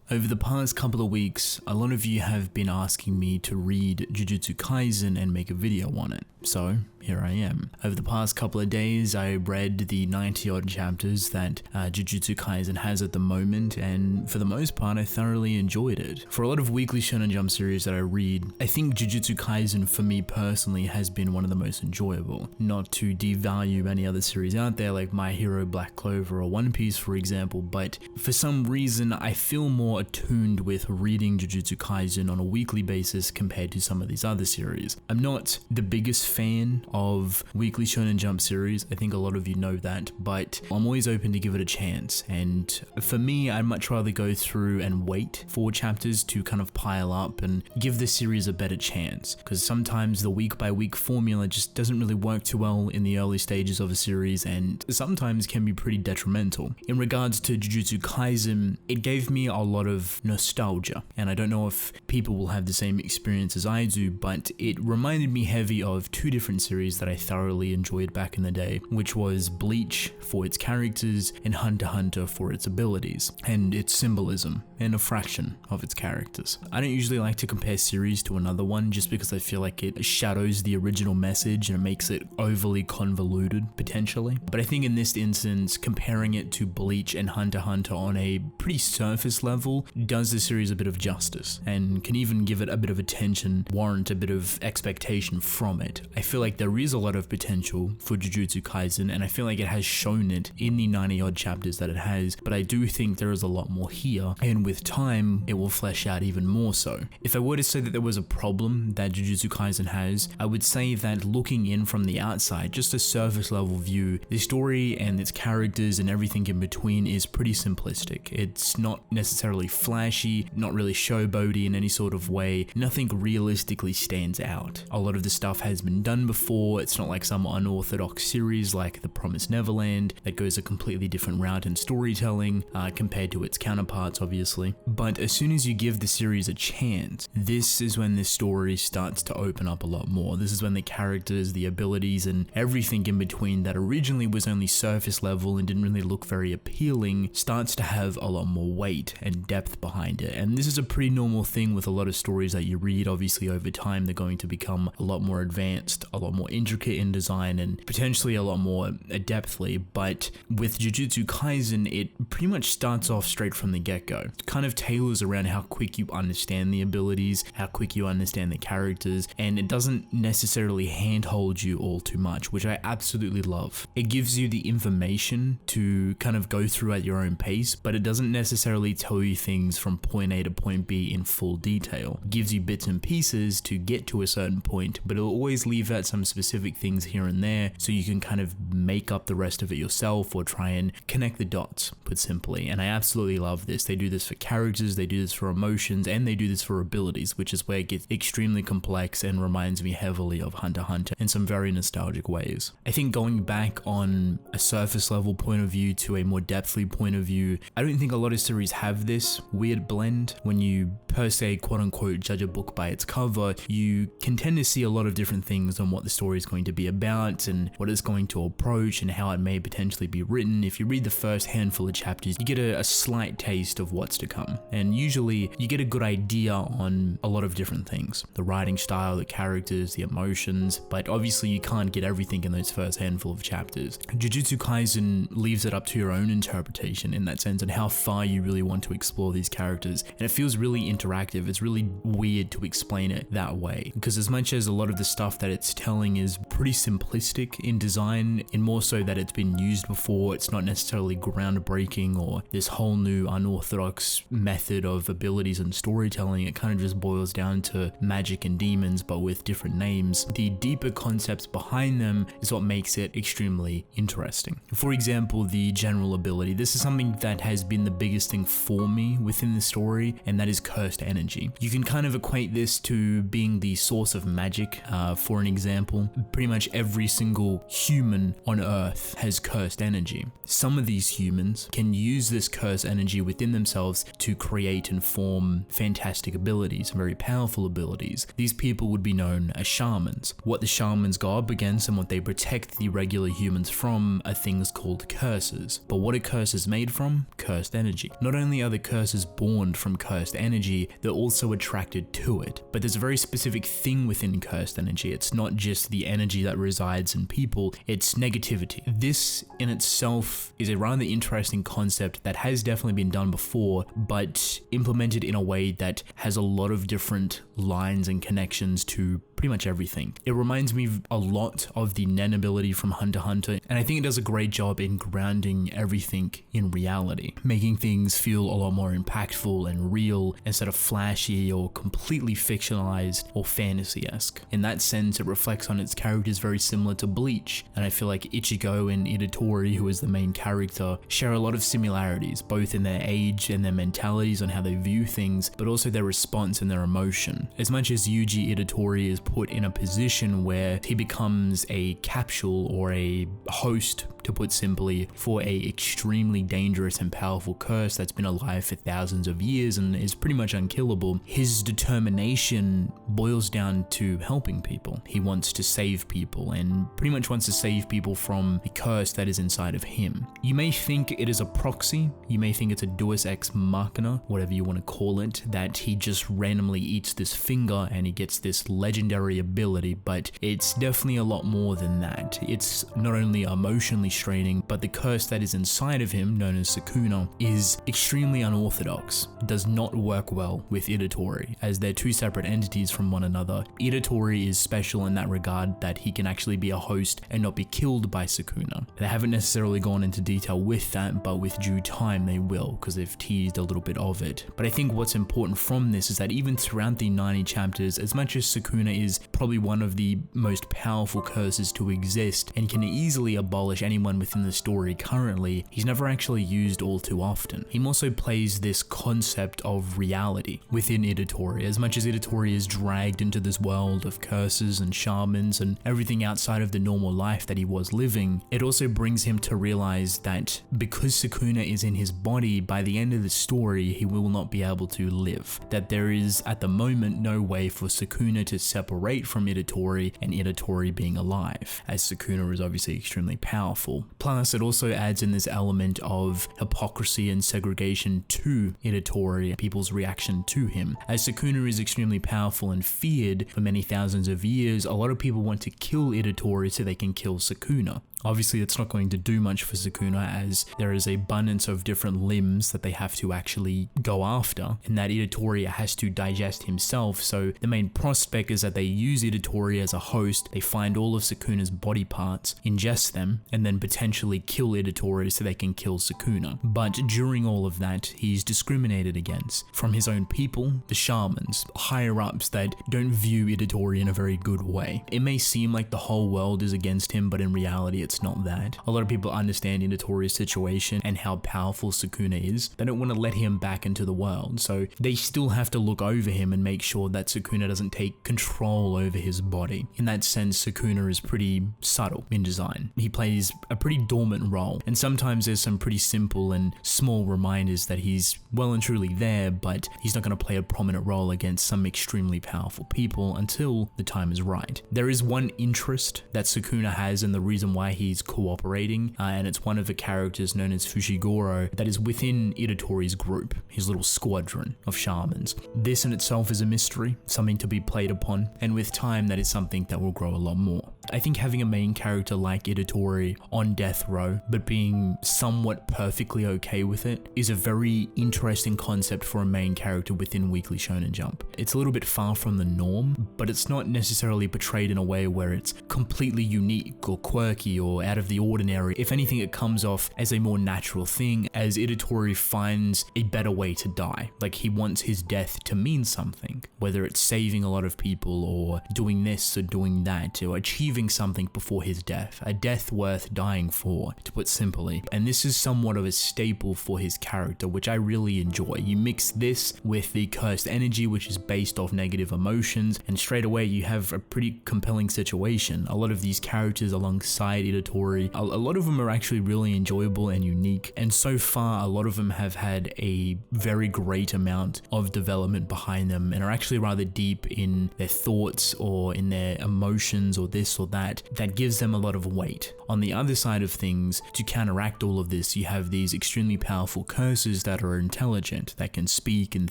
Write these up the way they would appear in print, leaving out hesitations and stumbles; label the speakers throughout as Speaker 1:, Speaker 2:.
Speaker 1: Over the past couple of weeks, a lot of you have been asking me to read Jujutsu Kaisen and make a video on it, so here I am. Over the past couple of days, I read the 90 odd chapters that Jujutsu Kaisen has at the moment, and for the most part, I thoroughly enjoyed it. For a lot of weekly Shonen Jump series that I read, I think Jujutsu Kaisen for me personally has been one of the most enjoyable. Not to devalue any other series out there like My Hero, Black Clover, or One Piece for example, but for some reason I feel more attuned with reading Jujutsu Kaisen on a weekly basis compared to some of these other series. I'm not the biggest fan of weekly Shonen Jump series, I think a lot of you know that, but I'm always open to give it a chance, and for me I'd much rather go through and wait for chapters to kind of pile up and give the series a better chance, because sometimes the week by week formula just doesn't really work too well in the early stages of a series and sometimes can be pretty detrimental. In regards to Jujutsu Kaisen, it gave me a lot of nostalgia, and I don't know if people will have the same experience as I do, but it reminded me heavy of two different series that I thoroughly enjoyed back in the day, which was Bleach for its characters and Hunter x Hunter for its abilities and its symbolism and a fraction of its characters. I don't usually like to compare series to another one just because I feel like it shadows the original message and it makes it overly convoluted potentially, but I think in this instance comparing it to Bleach and Hunter x Hunter on a pretty surface level does the series a bit of justice and can even give it a bit of attention, warrant a bit of expectation from it. I feel like there is a lot of potential for Jujutsu Kaisen, and I feel like it has shown it in the 90 odd chapters that it has, but I do think there is a lot more here, and with time it will flesh out even more so. If I were to say that there was a problem that Jujutsu Kaisen has, I would say that looking in from the outside, just a surface level view, the story and its characters and everything in between is pretty simplistic. It's not necessarily flashy, not really showboaty in any sort of way, nothing realistically stands out. A lot of the stuff has been done before, it's not like some unorthodox series like The Promised Neverland that goes a completely different route in storytelling compared to its counterparts obviously. But as soon as you give the series a chance, this is when this story starts to open up a lot more. This is when the characters, the abilities, and everything in between that originally was only surface level and didn't really look very appealing starts to have a lot more weight and depth behind it. And this is a pretty normal thing with a lot of stories that you read. Obviously over time they're going to become a lot more advanced, a lot more intricate in design, and potentially a lot more depthly, but with Jujutsu Kaisen it pretty much starts off straight from the get-go. It kind of tailors around how quick you understand the abilities, how quick you understand the characters, and it doesn't necessarily handhold you all too much, which I absolutely love. It gives you the information to kind of go through at your own pace, but it doesn't necessarily tell you things from point A to point B in full detail. It gives you bits and pieces to get to a certain point, but it'll always leave out some specific things here and there so you can kind of make up the rest of it yourself or try and connect the dots, put simply. And I absolutely love this. They do this for characters, they do this for emotions, and they do this for abilities, which is where it gets extremely complex and reminds me heavily of Hunter x Hunter in some very nostalgic ways. I think going back on a surface level point of view to a more depthly point of view, I don't think a lot of series have this weird blend. When you per se quote unquote judge a book by its cover, you can tend to see a lot of different things on what the story is going to be about and what it's going to approach and how it may potentially be written. If you read the first handful of chapters, you get a slight taste of what's to come, and usually you get a good idea on a lot of different things. The writing style, the characters, the emotions, but obviously you can't get everything in those first handful of chapters. Jujutsu Kaisen leaves it up to your own interpretation in that sense and how far you really want to explore these characters, and it feels really interactive. It's really weird to explain it that way, because as much as a lot of the stuff that it's telling is pretty simplistic in design, in more so that it's been used before, it's not necessarily groundbreaking or this whole new unorthodox method of abilities and storytelling. It kind of just boils down to magic and demons but with different names. The deeper concepts behind them is what makes it extremely interesting. For example, the general ability. This is something that has been the biggest thing for me within the story, and that is cursed energy. You can kind of equate this to being the source of magic for an an example, pretty much every single human on Earth has cursed energy. Some of these humans can use this cursed energy within themselves to create and form fantastic abilities, very powerful abilities. These people would be known as shamans. What the shamans go up against and what they protect the regular humans from are things called curses. But what are curses made from? Cursed energy. Not only are the curses born from cursed energy, they're also attracted to it. But there's a very specific thing within cursed energy. It's not just the energy that resides in people, it's negativity. This in itself is a rather interesting concept that has definitely been done before, but implemented in a way that has a lot of different lines and connections to pretty much everything. It reminds me a lot of the Nen ability from Hunter x Hunter, and I think it does a great job in grounding everything in reality, making things feel a lot more impactful and real instead of flashy or completely fictionalized or fantasy-esque. In that sense, it reflects on its characters very similar to Bleach, and I feel like Ichigo and Itadori, who is the main character, share a lot of similarities, both in their age and their mentalities on how they view things, but also their response and their emotion. As much as Yuji Itadori is put in a position where he becomes a capsule or a host, to put simply, for a extremely dangerous and powerful curse that's been alive for thousands of years and is pretty much unkillable, his determination boils down to helping people. He wants to save people and pretty much wants to save people from the curse that is inside of him. You may think it is a proxy, you may think it's a deus ex machina, whatever you want to call it, that he just randomly eats this finger and he gets this legendary ability, but it's definitely a lot more than that. It's not only emotionally straining, but the curse that is inside of him, known as Sukuna, is extremely unorthodox, does not work well with Itadori, as they're two separate entities from one another. Itadori is special in that regard that he can actually be a host and not be killed by Sukuna. They haven't necessarily gone into detail with that, but with due time they will, because they've teased a little bit of it. But I think what's important from this is that even throughout the 90 chapters, as much as Sukuna is probably one of the most powerful curses to exist and can easily abolish anyone within the story currently, he's never actually used all too often. He also plays this concept of reality within Itadori. As much as Itadori is dragged into this world of curses and shamans and everything outside of the normal life that he was living, it also brings him to realize that because Sukuna is in his body, by the end of the story he will not be able to live. That there is at the moment no way for Sukuna to separate from Itadori and Itadori being alive, as Sukuna is obviously extremely powerful. Plus, it also adds in this element of hypocrisy and segregation to Itadori, people's reaction to him. As Sukuna is extremely powerful and feared for many thousands of years, a lot of people want to kill Itadori so they can kill Sukuna. Obviously, it's not going to do much for Sukuna, as there is an abundance of different limbs that they have to actually go after, and that Itadori has to digest himself. So the main prospect is that they use Itadori as a host, they find all of Sukuna's body parts, ingest them, and then potentially kill Itadori so they can kill Sukuna. But during all of that, he's discriminated against from his own people, the shamans, higher-ups that don't view Itadori in a very good way. It may seem like the whole world is against him, but in reality it's not that. A lot of people understand Itadori's situation and how powerful Sukuna is. They don't want to let him back into the world, so they still have to look over him and make sure that Sukuna doesn't take control over his body. In that sense, Sukuna is pretty subtle in design. He plays a pretty dormant role, and sometimes there's some pretty simple and small reminders that he's well and truly there, but he's not going to play a prominent role against some extremely powerful people until the time is right. There is one interest that Sukuna has, and the reason why he's cooperating, and it's one of the characters known as Fushiguro that is within Itadori's group, his little squadron of shamans. This in itself is a mystery, something to be played upon, and with time that is something that will grow a lot more. I think having a main character like Itadori on death row, but being somewhat perfectly okay with it, is a very interesting concept for a main character within Weekly Shonen Jump. It's a little bit far from the norm, but it's not necessarily portrayed in a way where it's completely unique or quirky or out of the ordinary. If anything, it comes off as a more natural thing, as Itadori finds a better way to die. Like, he wants his death to mean something, whether it's saving a lot of people or doing this or doing that or achieving something before his death, a death worth dying for, to put simply. And this is somewhat of a staple for his character, which I really enjoy. You mix this with the cursed energy, which is based off negative emotions, and straight away you have a pretty compelling situation. A lot of these characters alongside Itadori, a lot of them are actually really enjoyable and unique, and so far a lot of them have had a very great amount of development behind them and are actually rather deep in their thoughts or in their emotions or this or that gives them a lot of weight. On the other side of things, to counteract all of this, you have these extremely powerful curses that are intelligent, that can speak and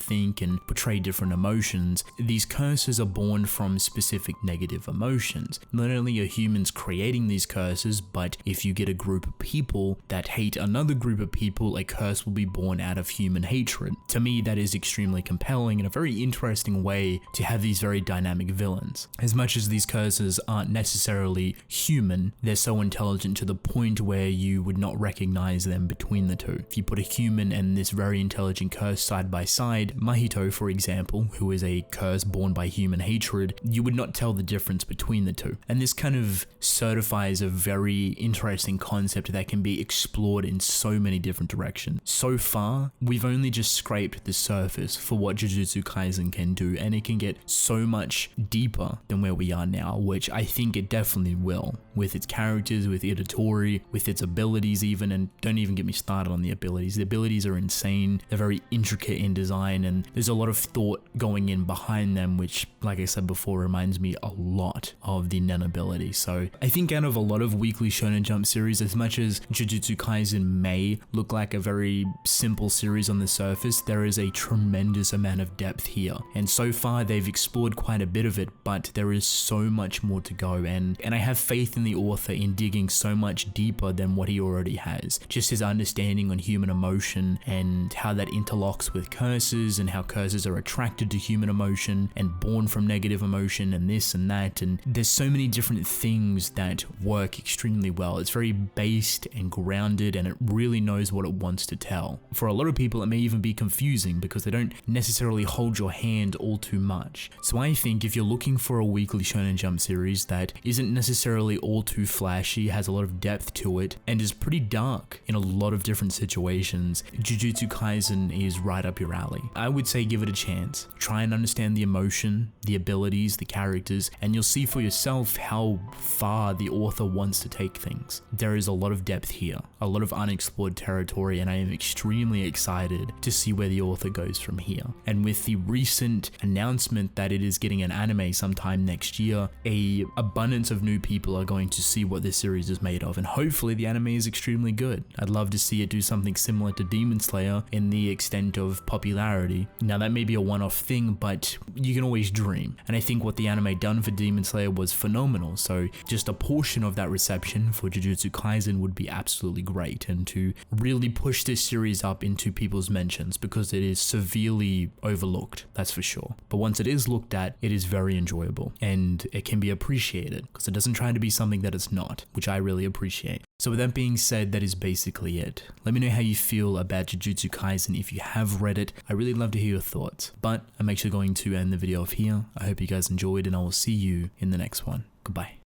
Speaker 1: think and portray different emotions. These curses are born from specific negative emotions. Not only are humans creating these curses, but if you get a group of people that hate another group of people, a curse will be born out of human hatred. To me, that is extremely compelling and a very interesting way to have these very dynamic villains. As much as these curses aren't necessarily human, they're so intelligent to the point where you would not recognize them between the two. If you put a human and this very intelligent curse side by side, Mahito for example, who is a curse born by human hatred, you would not tell the difference between the two. And this kind of certifies a very interesting concept that can be explored in so many different directions. So far, we've only just scraped the surface for what Jujutsu Kaisen can do, and it can get so much deeper than where we are now, which I think it definitely will, with its characters, with Itadori, with its abilities even, and don't even get me started on the abilities. The abilities are insane, they're very intricate in design, and there's a lot of thought going in behind them, which, like I said before, reminds me a lot of the Nen ability. So I think out of a lot of weekly Shonen Jump series, as much as Jujutsu Kaisen may look like a very simple series on the surface, there is a tremendous amount of depth here. And so far they've explored quite a bit of it, but there is so much more to go, and I have faith in the author in digging so much deeper than what he already has. Just his understanding on human emotion and how that interlocks with curses, and how curses are attracted to human emotion and born from negative emotion and this and that, and there's so many different things that work extremely well. It's very based and grounded, and it really knows what it wants to tell. For a lot of people it may even be confusing because they don't necessarily hold your hand all too much. So I think if you're looking for a weekly Shonen Jump series that isn't necessarily all too flashy, has a lot of depth to it, and is pretty dark in a lot of different situations, Jujutsu Kaisen is right up your alley. I would say give it a chance. Try and understand the emotion, the abilities, the characters, and you'll see for yourself how far the author wants to take things. There is a lot of depth here, a lot of unexplored territory, and I am extremely excited to see where the author goes from here. And with the recent announcement that it is getting an anime sometime next year, a abundance of new people are going to see what this series is made of, and hopefully the anime is extremely good. I'd love to see it do something similar to Demon Slayer in the extent of popularity. Now that may be a one-off thing, but you can always dream, and I think what the anime done for Demon Slayer was phenomenal, so just a portion of that reception for Jujutsu Kaisen would be absolutely great, and to really push this series up into people's mentions, because it is severely overlooked, that's for sure. But once it is looked at, it is very enjoyable, and it can be appreciated, because it doesn't try to be something that it's not, which I really appreciate. So with that being said, that is basically it. Let me know how you feel about Jujutsu Kaisen if you have read it. I really love to hear your thoughts, but I'm actually going to end the video off here. I hope you guys enjoyed, and I will see you in the next one. Goodbye.